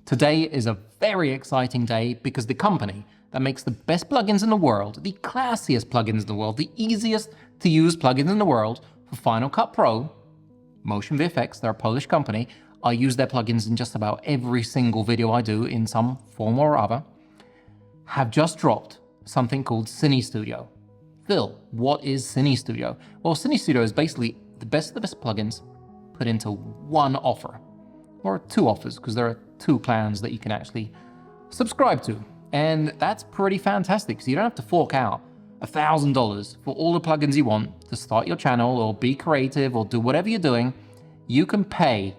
Today is a very exciting day because the company that makes the best plugins in the world, the classiest plugins in the world, the easiest to use plugins in the world for Final Cut Pro, MotionVFX, they're a Polish company. I use their plugins in just about every single video I do in some form or other, have just dropped something called CineStudio. Phil, what is CineStudio? Well, CineStudio is basically the best of the best plugins put into one offer, or two offers, because there are two plans that you can actually subscribe to. And that's pretty fantastic, because you don't have to fork out $1,000 for all the plugins you want to start your channel or be creative or do whatever you're doing. You can pay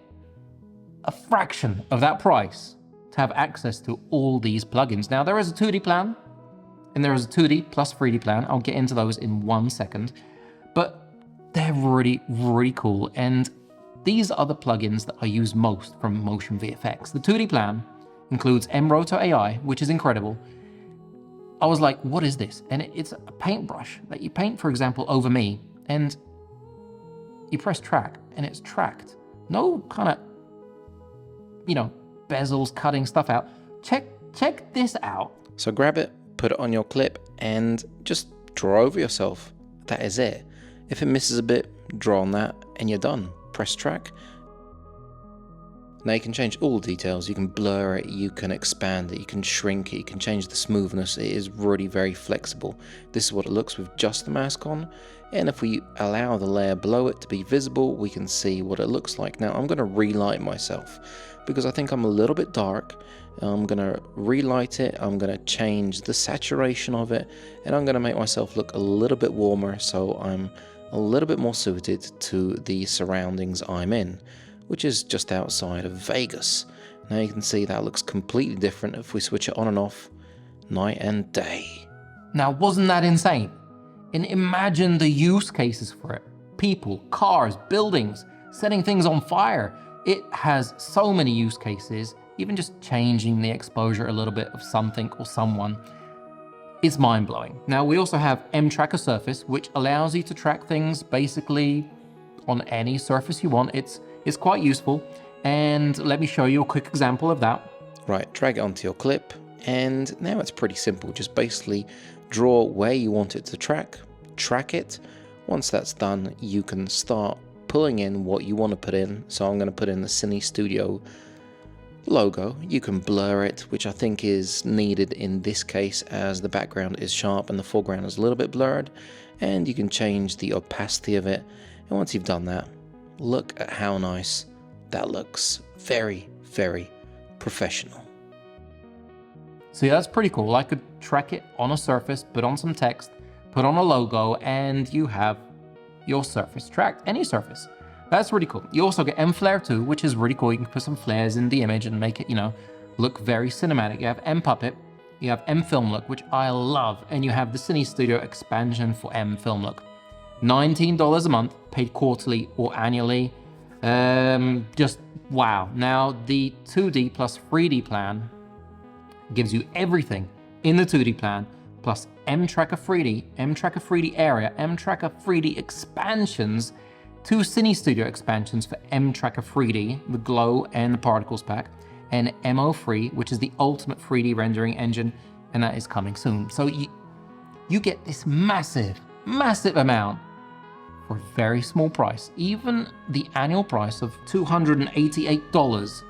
a fraction of that price to have access to all these plugins. Now, there is a 2D plan, and there is a 2D plus 3D plan. I'll get into those in 1 second, but they're really, really cool. And these are the plugins that I use most from MotionVFX. The 2D plan includes Roto AI, which is incredible. I was like, what is this? And it's a paintbrush that you paint, for example, over me, and you press track, and it's tracked. No kind of, bezels, cutting stuff out. Check this out. So grab it, put it on your clip, and just draw over yourself. That is it. If it misses a bit, draw on that, and you're done. Press track. Now you can change all the details. You can blur it, you can expand it, you can shrink it, you can change the smoothness. It is really very flexible. This is what it looks with just the mask on. And if we allow the layer below it to be visible, we can see what it looks like. Now I'm going to relight myself because I think I'm a little bit dark. I'm going to relight it, I'm going to change the saturation of it, and I'm going to make myself look a little bit warmer so I'm a little bit more suited to the surroundings I'm in, which is just outside of Vegas. Now you can see that looks completely different if we switch it on and off, night and day. Now, wasn't that insane? And imagine the use cases for it. People, cars, buildings, setting things on fire. It has so many use cases. Even just changing the exposure a little bit of something or someone. It's mind-blowing. Now, we also have M-Tracker Surface, which allows you to track things basically on any surface you want. It's quite useful, and let me show you a quick example of that. Right, drag it onto your clip, and now it's pretty simple. Just basically draw where you want it to track it. Once that's done, you can start pulling in what you want to put in. So I'm going to put in the CineStudio logo. You can blur it, which I think is needed in this case as the background is sharp and the foreground is a little bit blurred, and you can change the opacity of it. And once you've done that, look at how nice that looks. Very, very professional. So yeah, that's pretty cool. I could track it on a surface, put on some text, put on a logo, and you have your surface tracked, any surface. That's really cool. You also get M-Flare too, which is really cool. You can put some flares in the image and make it, look very cinematic. You have M-Puppet, you have M-Film Look, which I love, and you have the CineStudio expansion for M-Film Look. $19 a month, paid quarterly or annually. Just wow. Now, the 2D plus 3D plan gives you everything in the 2D plan, plus M-Tracker 3D, M-Tracker 3D Area, M-Tracker 3D expansions, 2 CineStudio expansions for M-Tracker 3D, the Glow and the Particles pack, and MO3, which is the ultimate 3D rendering engine, and that is coming soon. So you get this massive amount for a very small price. Even the annual price of $288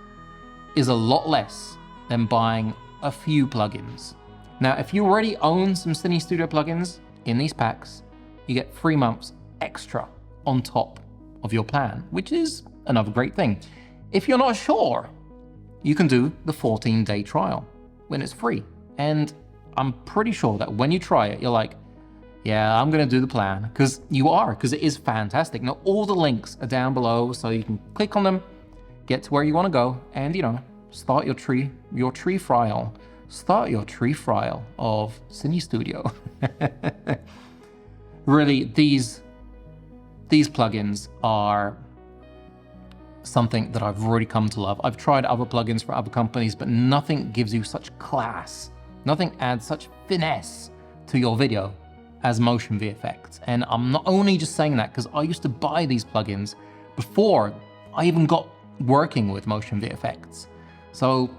is a lot less than buying a few plugins. Now, if you already own some CineStudio plugins in these packs, you get 3 months extra on top of your plan, which is another great thing. If you're not sure, you can do the 14-day trial when it's free. And I'm pretty sure that when you try it, you're like, yeah, I'm gonna do the plan, because it is fantastic. Now, all the links are down below, so you can click on them, get to where you wanna go, and start your tree trial. Start your tree trial of CineStudio. Really, these plugins are something that I've really come to love. I've tried other plugins for other companies, but nothing gives you such class, nothing adds such finesse to your video as MotionVFX. And I'm not only just saying that because I used to buy these plugins before I even got working with MotionVFX. So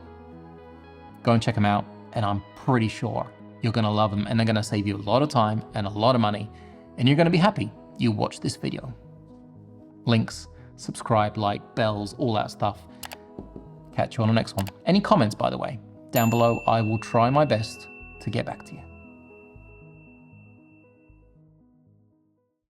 Go and check them out, and I'm pretty sure you're gonna love them, and they're gonna save you a lot of time and a lot of money, and you're gonna be happy you watched this video. Links, subscribe, like, bells, all that stuff. Catch you on the next one. Any comments, by the way, down below, I will try my best to get back to you.